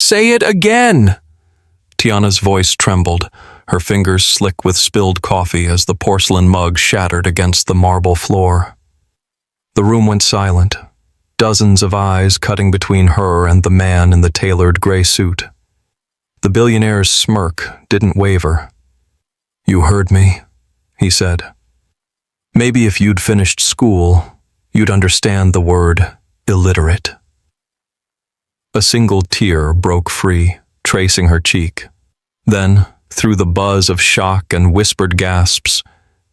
Say it again! Tiana's voice trembled, her fingers slick with spilled coffee as the porcelain mug shattered against the marble floor. The room went silent, dozens of eyes cutting between her and the man in the tailored gray suit. The billionaire's smirk didn't waver. "You heard me," he said. "Maybe if you'd finished school, you'd understand the word illiterate." A single tear broke free, tracing her cheek. Then, through the buzz of shock and whispered gasps,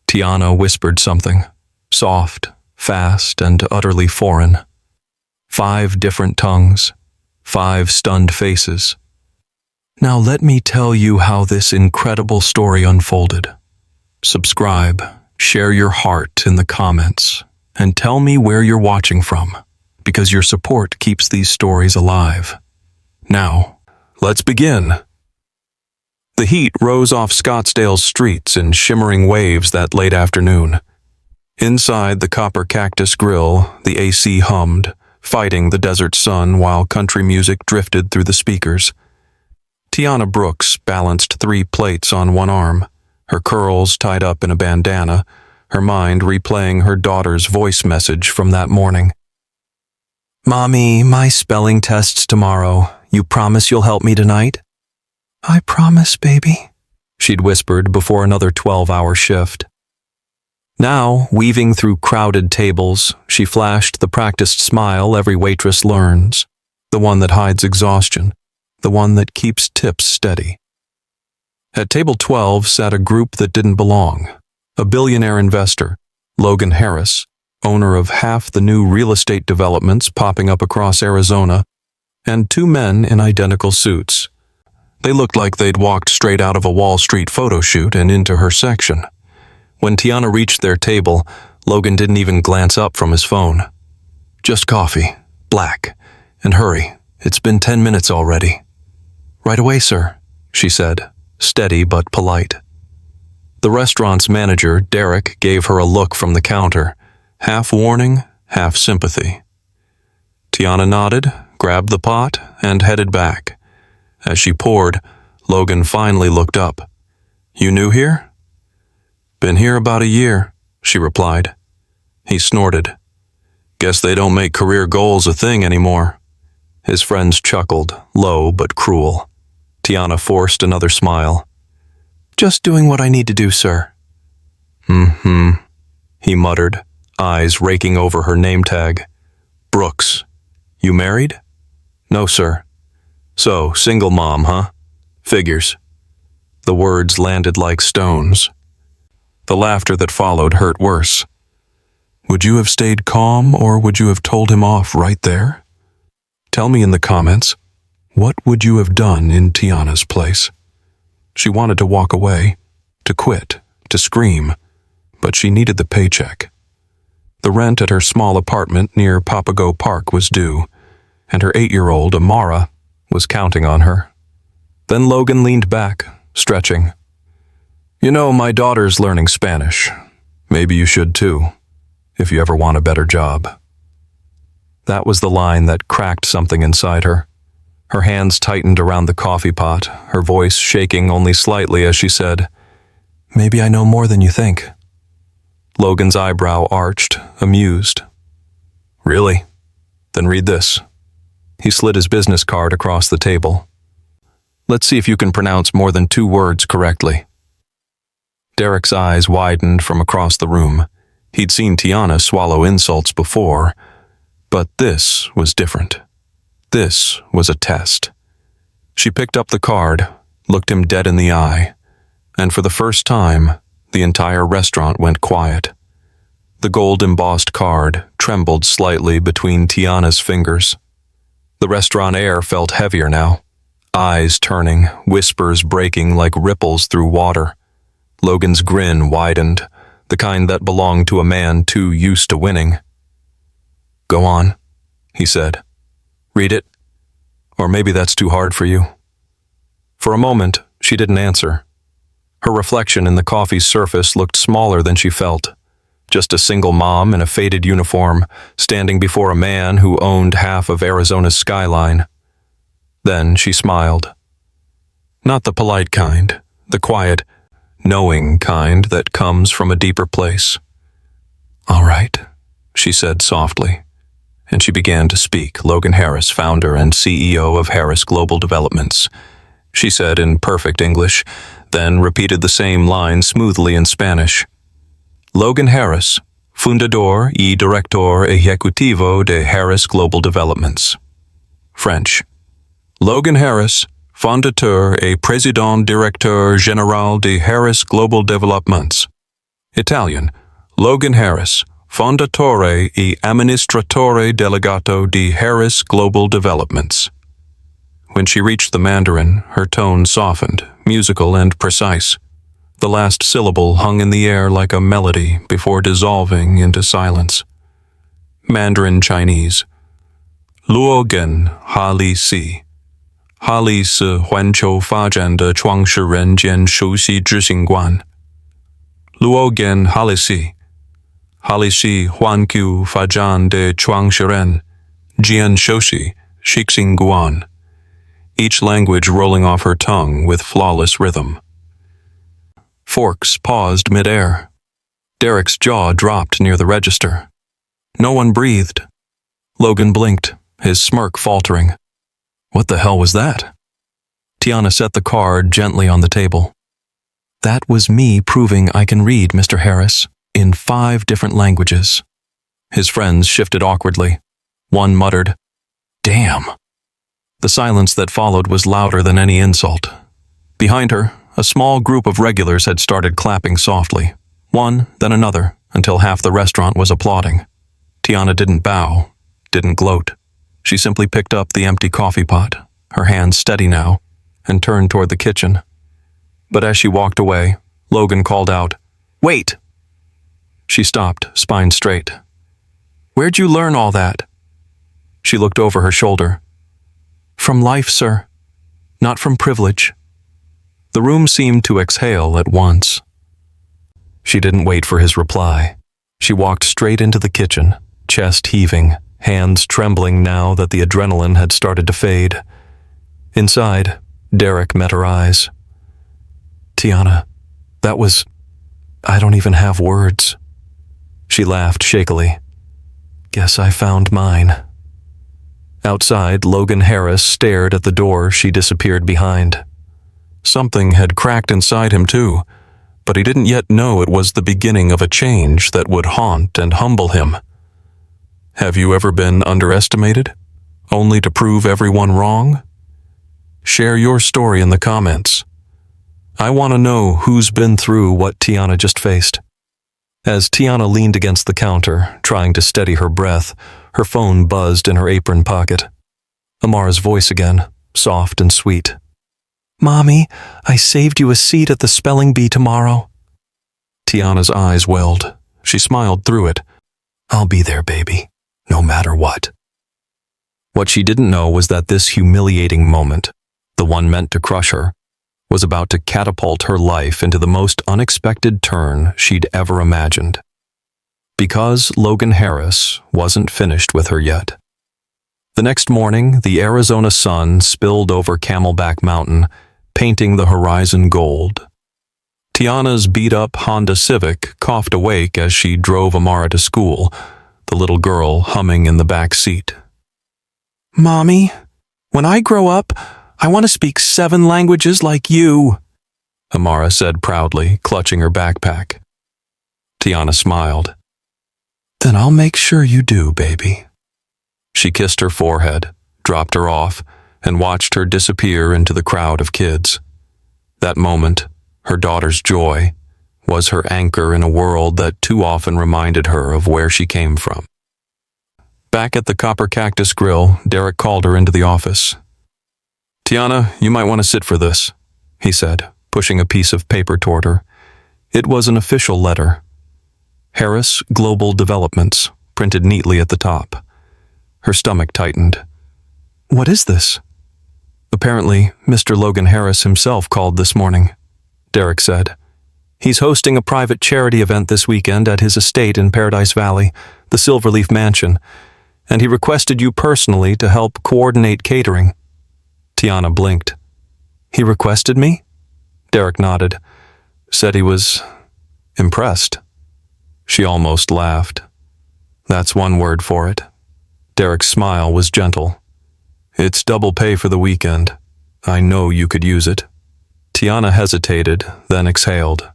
Tiana whispered something, soft, fast, and utterly foreign. 5 different tongues, 5 stunned faces. Now let me tell you how this incredible story unfolded. Subscribe, share your heart in the comments, and tell me where you're watching from, because your support keeps these stories alive. Now, let's begin. The heat rose off Scottsdale's streets in shimmering waves that late afternoon. Inside the copper cactus grill, the AC hummed, fighting the desert sun while country music drifted through the speakers. Tiana Brooks balanced 3 plates on one arm, her curls tied up in a bandana, her mind replaying her daughter's voice message from that morning. "Mommy, my spelling test's tomorrow. You promise you'll help me tonight?" "I promise, baby," she'd whispered before another 12-hour shift. Now, weaving through crowded tables, she flashed the practiced smile every waitress learns, the one that hides exhaustion, the one that keeps tips steady. At table 12 sat a group that didn't belong. A billionaire investor, Logan Harris, owner of half the new real estate developments popping up across Arizona, and 2 men in identical suits. They looked like they'd walked straight out of a Wall Street photo shoot and into her section. When Tiana reached their table, Logan didn't even glance up from his phone. "Just coffee, black, and hurry. It's been 10 minutes already." "Right away, sir," she said, steady but polite. The restaurant's manager, Derek, gave her a look from the counter, half warning, half sympathy. Tiana nodded, grabbed the pot, and headed back. As she poured, Logan finally looked up. "You new here?" "Been here about a year," she replied. He snorted. "Guess they don't make career goals a thing anymore." His friends chuckled, low but cruel. Tiana forced another smile. "Just doing what I need to do, sir." He muttered, eyes raking over her name tag. "Brooks. You married?" "No, sir." "So, single mom, huh? Figures." The words landed like stones. The laughter that followed hurt worse. "Would you have stayed calm, or would you have told him off right there? Tell me in the comments, what would you have done in Tiana's place?" She wanted to walk away, to quit, to scream, but she needed the paycheck. The rent at her small apartment near Papago Park was due, and her 8-year-old, Amara, was counting on her. Then Logan leaned back, stretching. "You know, my daughter's learning Spanish. Maybe you should too, if you ever want a better job." That was the line that cracked something inside her. Her hands tightened around the coffee pot, her voice shaking only slightly as she said, "Maybe I know more than you think." Logan's eyebrow arched, amused. "Really? Then read this." He slid his business card across the table. "Let's see if you can pronounce more than 2 words correctly." Derek's eyes widened from across the room. He'd seen Tiana swallow insults before, but this was different. This was a test. She picked up the card, looked him dead in the eye, and for the first time, the entire restaurant went quiet. The gold-embossed card trembled slightly between Tiana's fingers. The restaurant air felt heavier now, eyes turning, whispers breaking like ripples through water. Logan's grin widened, the kind that belonged to a man too used to winning. "Go on," he said. "Read it. Or maybe that's too hard for you." For a moment, she didn't answer. Her reflection in the coffee's surface looked smaller than she felt. Just a single mom in a faded uniform, standing before a man who owned half of Arizona's skyline. Then she smiled. Not the polite kind, the quiet, knowing kind that comes from a deeper place. "All right," she said softly, and she began to speak. "Logan Harris, founder and CEO of Harris Global Developments," she said in perfect English, then repeated the same line smoothly in Spanish. "Logan Harris, fundador y director ejecutivo de Harris Global Developments." French. "Logan Harris, fondateur et président directeur général de Harris Global Developments." Italian. "Logan Harris, fondatore e amministratore delegato di Harris Global Developments." When she reached the Mandarin, her tone softened, musical and precise. The last syllable hung in the air like a melody before dissolving into silence. Mandarin Chinese. "Luogen ha li si. Ha li si huan qiu fa zhan de chuang shi ren jian shu xi zhi xing guan. Luogen ha li si. Ha li si huan qiu fa zhan de chuang shi ren jian shu xi xing guan. Each language rolling off her tongue with flawless rhythm. Forks paused mid-air. Derek's jaw dropped near the register. No one breathed. Logan blinked, his smirk faltering. What the hell was that? Tiana set the card gently on the table. "That was me proving I can read, Mr. Harris, in 5 different languages." His friends shifted awkwardly. One muttered, "Damn." The silence that followed was louder than any insult. Behind her, a small group of regulars had started clapping softly, one, then another, until half the restaurant was applauding. Tiana didn't bow, didn't gloat. She simply picked up the empty coffee pot, her hands steady now, and turned toward the kitchen. But as she walked away, Logan called out, "Wait!" She stopped, spine straight. "Where'd you learn all that?" She looked over her shoulder. "From life, sir. Not from privilege." The room seemed to exhale at once. She didn't wait for his reply. She walked straight into the kitchen, chest heaving, hands trembling now that the adrenaline had started to fade. Inside, Derek met her eyes. "Tiana, that was... I don't even have words." She laughed shakily. "Guess I found mine." Outside, Logan Harris stared at the door she disappeared behind. Something had cracked inside him too, but he didn't yet know it was the beginning of a change that would haunt and humble him. Have you ever been underestimated, only to prove everyone wrong? Share your story in the comments. I want to know who's been through what Tiana just faced. As Tiana leaned against the counter, trying to steady her breath, her phone buzzed in her apron pocket. Amara's voice again, soft and sweet. "Mommy, I saved you a seat at the spelling bee tomorrow." Tiana's eyes welled. She smiled through it. "I'll be there, baby, no matter what." What she didn't know was that this humiliating moment, the one meant to crush her, was about to catapult her life into the most unexpected turn she'd ever imagined. Because Logan Harris wasn't finished with her yet. The next morning, the Arizona sun spilled over Camelback Mountain, painting the horizon gold. Tiana's beat-up Honda Civic coughed awake as she drove Amara to school, the little girl humming in the back seat. "Mommy, when I grow up, I want to speak 7 languages like you," Amara said proudly, clutching her backpack. Tiana smiled. "Then I'll make sure you do, baby." She kissed her forehead, dropped her off, and watched her disappear into the crowd of kids. That moment, her daughter's joy, was her anchor in a world that too often reminded her of where she came from. Back at the Copper Cactus Grill, Derek called her into the office. "Tiana, you might want to sit for this," he said, pushing a piece of paper toward her. It was an official letter. Harris Global Developments, printed neatly at the top. Her stomach tightened. "What is this?" "Apparently, Mr. Logan Harris himself called this morning," Derek said. "He's hosting a private charity event this weekend at his estate in Paradise Valley, the Silverleaf Mansion, and he requested you personally to help coordinate catering." Tiana blinked. He requested me? Derek nodded. Said he was impressed. She almost laughed. That's one word for it. Derek's smile was gentle. It's double pay for the weekend. I know you could use it. Tiana hesitated, then exhaled.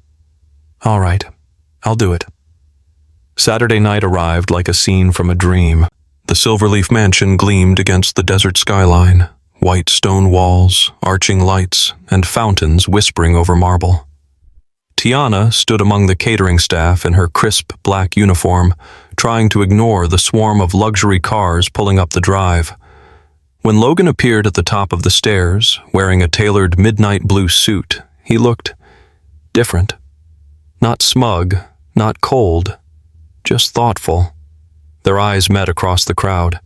All right, I'll do it. Saturday night arrived like a scene from a dream. The Silverleaf Mansion gleamed against the desert skyline, white stone walls, arching lights, and fountains whispering over marble. Tiana stood among the catering staff in her crisp black uniform, trying to ignore the swarm of luxury cars pulling up the drive. When Logan appeared at the top of the stairs, wearing a tailored midnight blue suit, he looked different. Not smug, not cold, just thoughtful. Their eyes met across the crowd.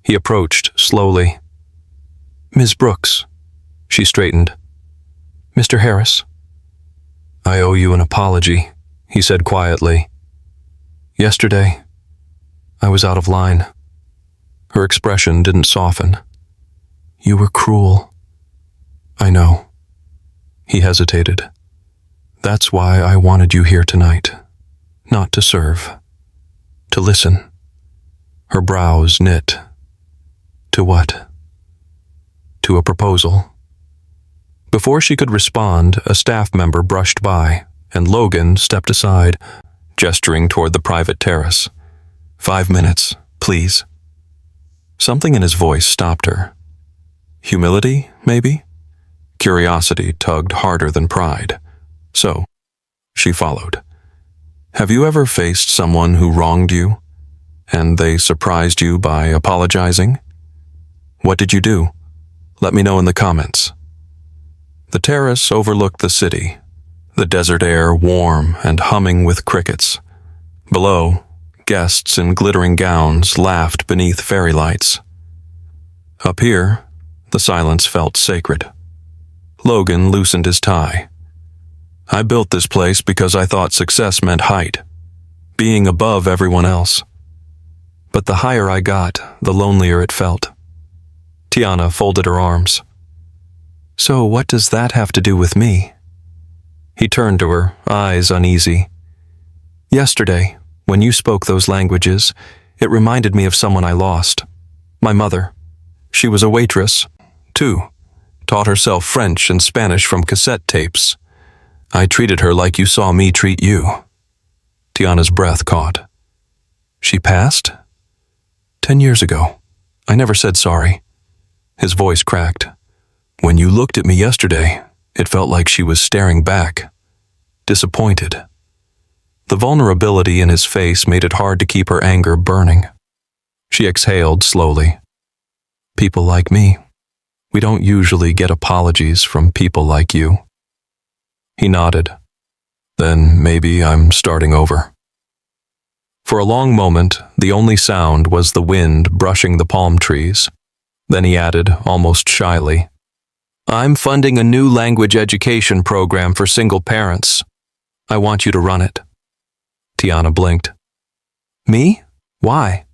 He approached slowly. Ms. Brooks. She straightened. Mr. Harris. I owe you an apology, he said quietly. Yesterday, I was out of line. Her expression didn't soften. You were cruel. I know. He hesitated. That's why I wanted you here tonight. Not to serve. To listen. Her brows knit. To what? To a proposal. Before she could respond, a staff member brushed by, and Logan stepped aside, gesturing toward the private terrace. 5 minutes, please. Something in his voice stopped her. Humility, maybe? Curiosity tugged harder than pride. So, she followed. Have you ever faced someone who wronged you, and they surprised you by apologizing? What did you do? Let me know in the comments. The terrace overlooked the city, the desert air warm and humming with crickets. Below, guests in glittering gowns laughed beneath fairy lights. Up here, the silence felt sacred. Logan loosened his tie. I built this place because I thought success meant height, being above everyone else. But the higher I got, the lonelier it felt. Tiana folded her arms. So what does that have to do with me? He turned to her, eyes uneasy. Yesterday, when you spoke those languages, it reminded me of someone I lost. My mother. She was a waitress, too. Taught herself French and Spanish from cassette tapes. I treated her like you saw me treat you. Tiana's breath caught. She passed? 10 years ago. I never said sorry. His voice cracked. When you looked at me yesterday, it felt like she was staring back, disappointed. The vulnerability in his face made it hard to keep her anger burning. She exhaled slowly. People like me. We don't usually get apologies from people like you. He nodded. Then maybe I'm starting over. For a long moment, the only sound was the wind brushing the palm trees. Then he added, almost shyly, I'm funding a new language education program for single parents. I want you to run it. Tiana blinked. Me? Why?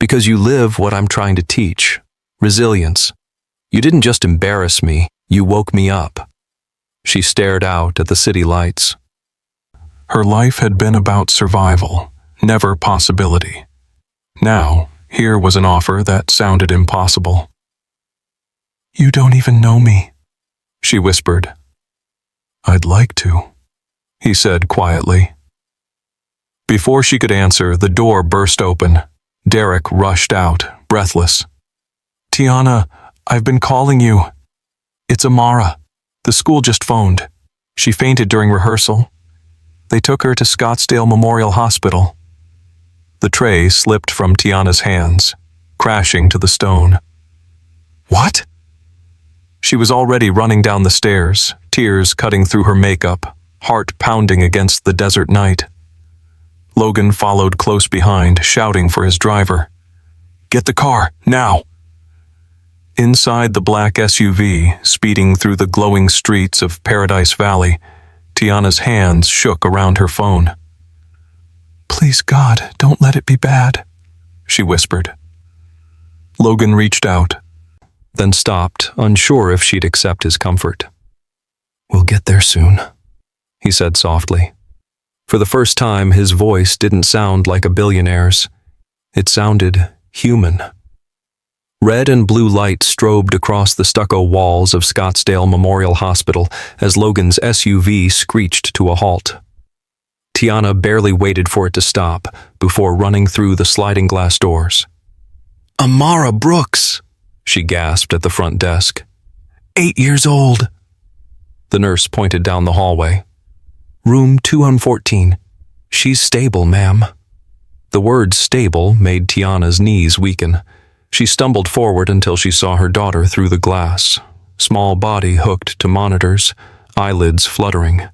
Because you live what I'm trying to teach. Resilience. You didn't just embarrass me, you woke me up. She stared out at the city lights. Her life had been about survival, never possibility. Now, here was an offer that sounded impossible. You don't even know me, she whispered. I'd like to, he said quietly. Before she could answer, the door burst open. Derek rushed out, breathless. Tiana, I've been calling you. It's Amara. The school just phoned. She fainted during rehearsal. They took her to Scottsdale Memorial Hospital. The tray slipped from Tiana's hands, crashing to the stone. What? She was already running down the stairs, tears cutting through her makeup, heart pounding against the desert night. Logan followed close behind, shouting for his driver. Get the car, now! Inside the black SUV, speeding through the glowing streets of Paradise Valley, Tiana's hands shook around her phone. Please God, don't let it be bad, she whispered. Logan reached out. then stopped, unsure if she'd accept his comfort. "We'll get there soon," he said softly. For the first time, his voice didn't sound like a billionaire's. It sounded human. Red and blue light strobed across the stucco walls of Scottsdale Memorial Hospital as Logan's SUV screeched to a halt. Tiana barely waited for it to stop before running through the sliding glass doors. "Amara Brooks," she gasped at the front desk. 8 years old. The nurse pointed down the hallway. "Room 214. She's stable, ma'am." The word stable made Tiana's knees weaken. She stumbled forward until she saw her daughter through the glass, small body hooked to monitors, eyelids fluttering,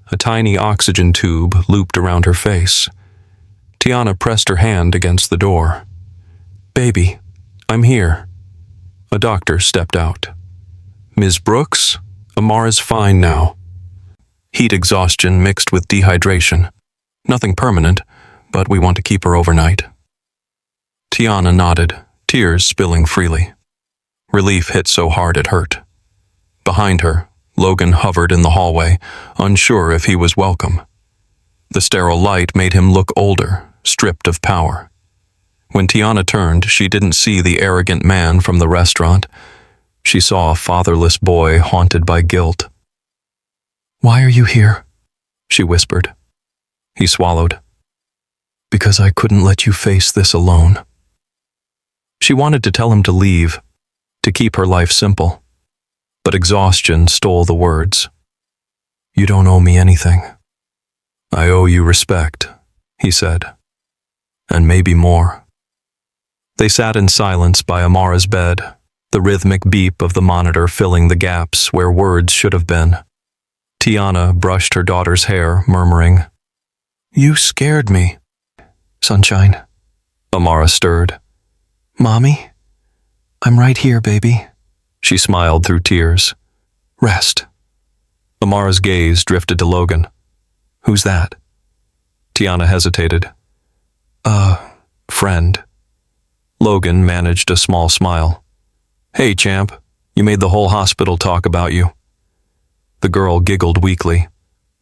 a tiny oxygen tube looped around her face. Tiana pressed her hand against the door. "Baby, I'm here." A doctor stepped out. "Ms. Brooks, Amara's fine now." Heat exhaustion mixed with dehydration. Nothing permanent, but we want to keep her overnight. Tiana nodded, tears spilling freely. Relief hit so hard it hurt. Behind her, Logan hovered in the hallway, unsure if he was welcome. The sterile light made him look older, stripped of power. When Tiana turned, she didn't see the arrogant man from the restaurant. She saw a fatherless boy haunted by guilt. "Why are you here?" she whispered. He swallowed. "Because I couldn't let you face this alone." She wanted to tell him to leave, to keep her life simple. But exhaustion stole the words. "You don't owe me anything." "I owe you respect," he said. "And maybe more." They sat in silence by Amara's bed, the rhythmic beep of the monitor filling the gaps where words should have been. Tiana brushed her daughter's hair, murmuring, "You scared me." "Sunshine." Amara stirred. "Mommy? I'm right here, baby." She smiled through tears. "Rest." Amara's gaze drifted to Logan. "Who's that?" Tiana hesitated. Friend." Logan managed a small smile. "Hey, champ, you made the whole hospital talk about you." The girl giggled weakly.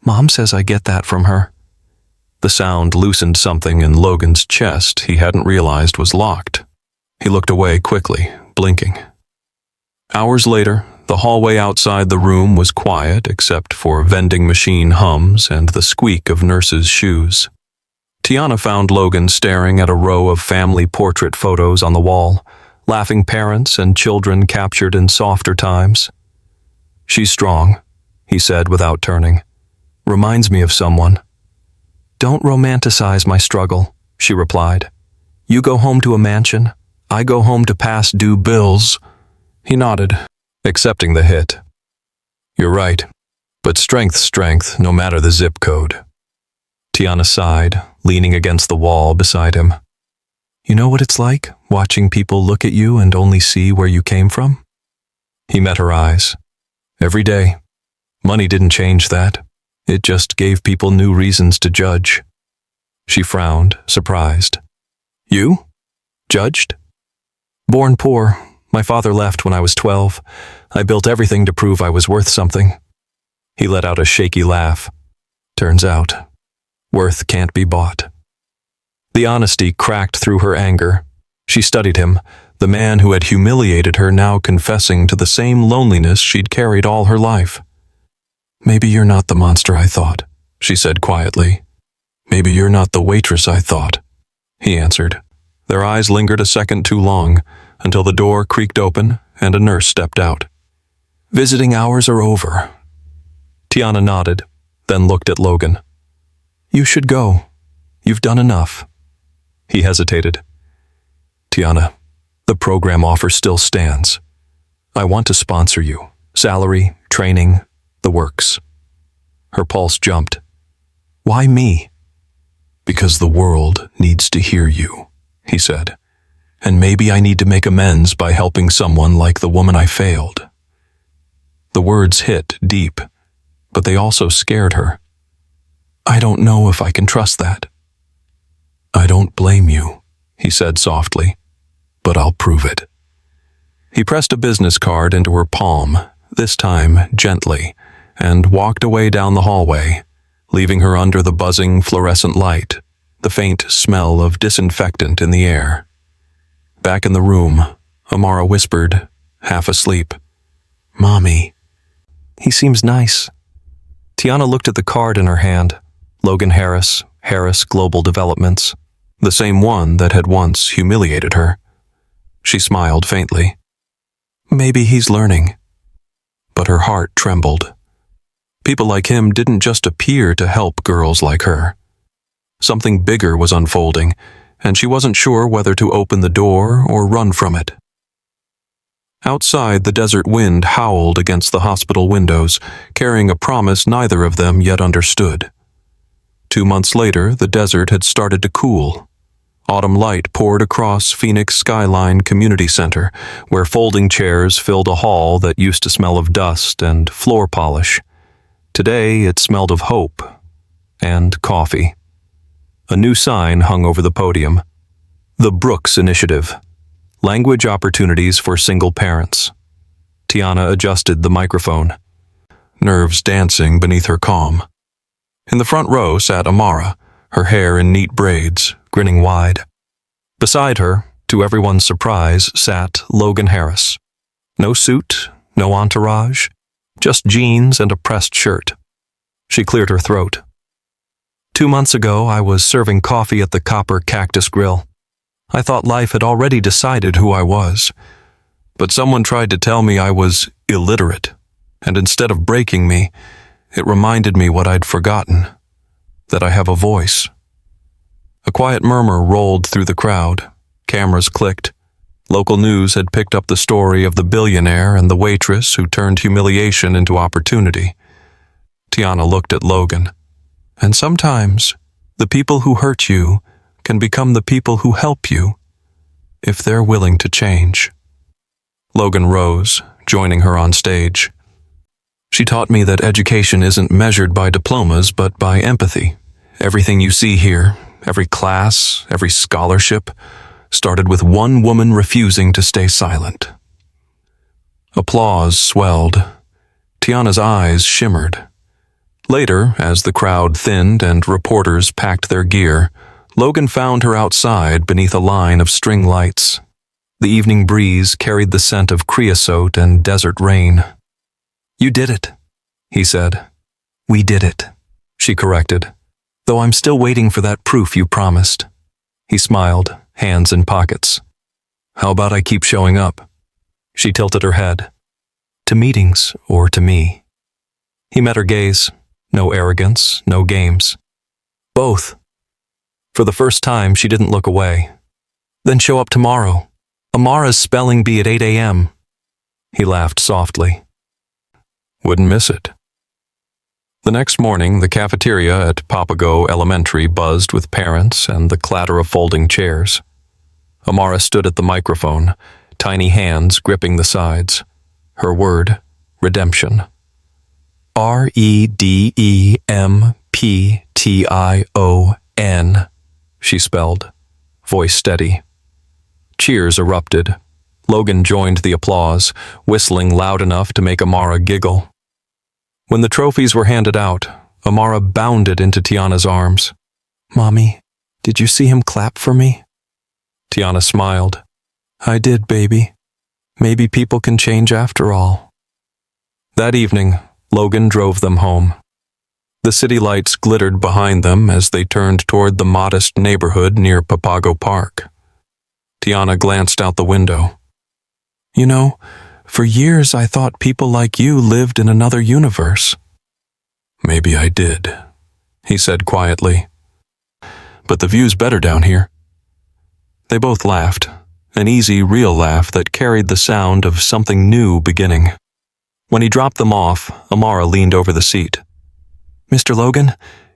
"Mom says I get that from her." The sound loosened something in Logan's chest he hadn't realized was locked. He looked away quickly, blinking. Hours later, the hallway outside the room was quiet except for vending machine hums and the squeak of nurses' shoes. Tiana found Logan staring at a row of family portrait photos on the wall, laughing parents and children captured in softer times. "She's strong," he said without turning. "Reminds me of someone." "Don't romanticize my struggle," she replied. "You go home to a mansion. I go home to past due bills." He nodded, accepting the hit. "You're right, but strength's strength, no matter the zip code." Tiana sighed, leaning against the wall beside him. "You know what it's like, watching people look at you and only see where you came from?" He met her eyes. "Every day. Money didn't change that. It just gave people new reasons to judge." She frowned, surprised. "You? Judged?" "Born poor. My father left when I was 12. I built everything to prove I was worth something." He let out a shaky laugh. "Turns out, worth can't be bought." The honesty cracked through her anger. She studied him, the man who had humiliated her now confessing to the same loneliness she'd carried all her life. "Maybe you're not the monster I thought," she said quietly. "Maybe you're not the waitress I thought," he answered. Their eyes lingered a second too long, until the door creaked open and a nurse stepped out. "Visiting hours are over." Tiana nodded, then looked at Logan. "You should go. You've done enough." He hesitated. "Tiana, the program offer still stands. I want to sponsor you. Salary, training, the works." Her pulse jumped. "Why me?" "Because the world needs to hear you," he said. "And maybe I need to make amends by helping someone like the woman I failed." The words hit deep, but they also scared her. "I don't know if I can trust that." "I don't blame you," he said softly, "but I'll prove it." He pressed a business card into her palm, this time gently, and walked away down the hallway, leaving her under the buzzing fluorescent light, the faint smell of disinfectant in the air. Back in the room, Amara whispered, half asleep, "Mommy, he seems nice." Tiana looked at the card in her hand, Logan Harris, Harris Global Developments, the same one that had once humiliated her. She smiled faintly. Maybe he's learning. But her heart trembled. People like him didn't just appear to help girls like her. Something bigger was unfolding, and she wasn't sure whether to open the door or run from it. Outside, the desert wind howled against the hospital windows, carrying a promise neither of them yet understood. 2 months later, the desert had started to cool. Autumn light poured across Phoenix Skyline Community Center, where folding chairs filled a hall that used to smell of dust and floor polish. Today, it smelled of hope and coffee. A new sign hung over the podium. The Brooks Initiative. Language opportunities for single parents. Tiana adjusted the microphone, nerves dancing beneath her calm. In the front row sat Amara, her hair in neat braids, grinning wide. Beside her, to everyone's surprise, sat Logan Harris. No suit, no entourage, just jeans and a pressed shirt. She cleared her throat. 2 months ago, I was serving coffee at the Copper Cactus Grill. I thought life had already decided who I was. But someone tried to tell me I was illiterate, and instead of breaking me, it reminded me what I'd forgotten, that I have a voice. A quiet murmur rolled through the crowd. Cameras clicked. Local news had picked up the story of the billionaire and the waitress who turned humiliation into opportunity. Tiana looked at Logan. And sometimes, the people who hurt you can become the people who help you, if they're willing to change. Logan rose, joining her on stage. She taught me that education isn't measured by diplomas, but by empathy. Everything you see here, every class, every scholarship, started with one woman refusing to stay silent. Applause swelled. Tiana's eyes shimmered. Later, as the crowd thinned and reporters packed their gear, Logan found her outside beneath a line of string lights. The evening breeze carried the scent of creosote and desert rain. "You did it," he said. "We did it," she corrected, "though I'm still waiting for that proof you promised." He smiled, hands in pockets. "How about I keep showing up?" She tilted her head. "To meetings or to me?" He met her gaze. No arrogance, no games. "Both." For the first time, she didn't look away. "Then show up tomorrow. Amara's spelling bee at 8 a.m. He laughed softly. "Wouldn't miss it." The next morning, the cafeteria at Papago Elementary buzzed with parents and the clatter of folding chairs. Amara stood at the microphone, tiny hands gripping the sides. Her word, redemption. REDEMPTION, she spelled, voice steady. Cheers erupted. Logan joined the applause, whistling loud enough to make Amara giggle. When the trophies were handed out, Amara bounded into Tiana's arms. "Mommy, did you see him clap for me?" Tiana smiled. "I did, baby. Maybe people can change after all." That evening, Logan drove them home. The city lights glittered behind them as they turned toward the modest neighborhood near Papago Park. Tiana glanced out the window. "You know, for years I thought people like you lived in another universe." "Maybe I did," he said quietly. "But the view's better down here." They both laughed, an easy, real laugh that carried the sound of something new beginning. When he dropped them off, Amara leaned over the seat. "Mr. Logan,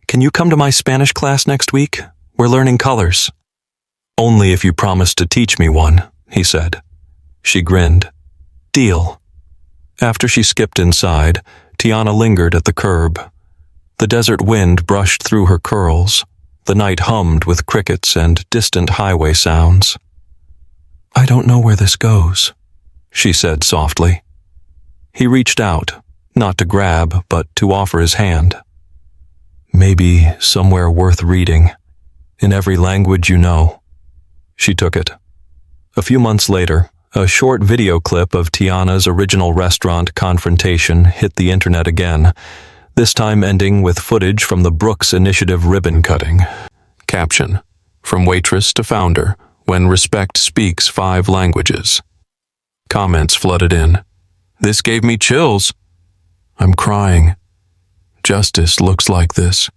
can you come to my Spanish class next week? We're learning colors." "Only if you promise to teach me one," he said. She grinned. "Deal." After she skipped inside, Tiana lingered at the curb. The desert wind brushed through her curls. The night hummed with crickets and distant highway sounds. "I don't know where this goes," she said softly. He reached out, not to grab, but to offer his hand. Maybe somewhere worth reading, in every language you know. She took it. A few months later, a short video clip of Tiana's original restaurant confrontation hit the internet again, this time ending with footage from the Brooks Initiative ribbon cutting. Caption: From waitress to founder, when respect speaks 5 languages. Comments flooded in. This gave me chills. I'm crying. Justice looks like this.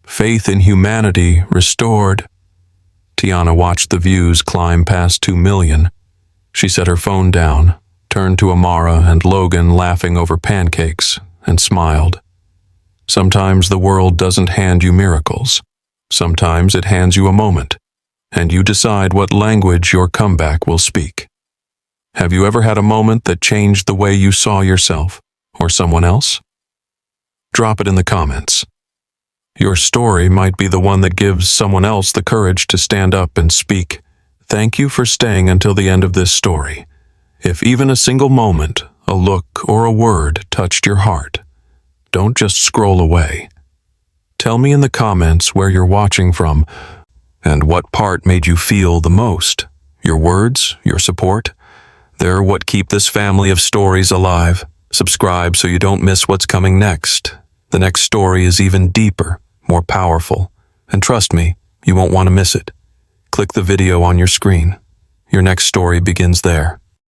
Faith in humanity restored. Tiana watched the views climb past 2 million. She set her phone down, turned to Amara and Logan laughing over pancakes, and smiled. Sometimes the world doesn't hand you miracles. Sometimes it hands you a moment, and you decide what language your comeback will speak. Have you ever had a moment that changed the way you saw yourself or someone else? Drop it in the comments. Your story might be the one that gives someone else the courage to stand up and speak. Thank you for staying until the end of this story. If even a single moment, a look, or a word touched your heart, don't just scroll away. Tell me in the comments where you're watching from and what part made you feel the most. Your words, your support, they're what keep this family of stories alive. Subscribe so you don't miss what's coming next. The next story is even deeper, more powerful, and trust me, you won't want to miss it. Click the video on your screen. Your next story begins there.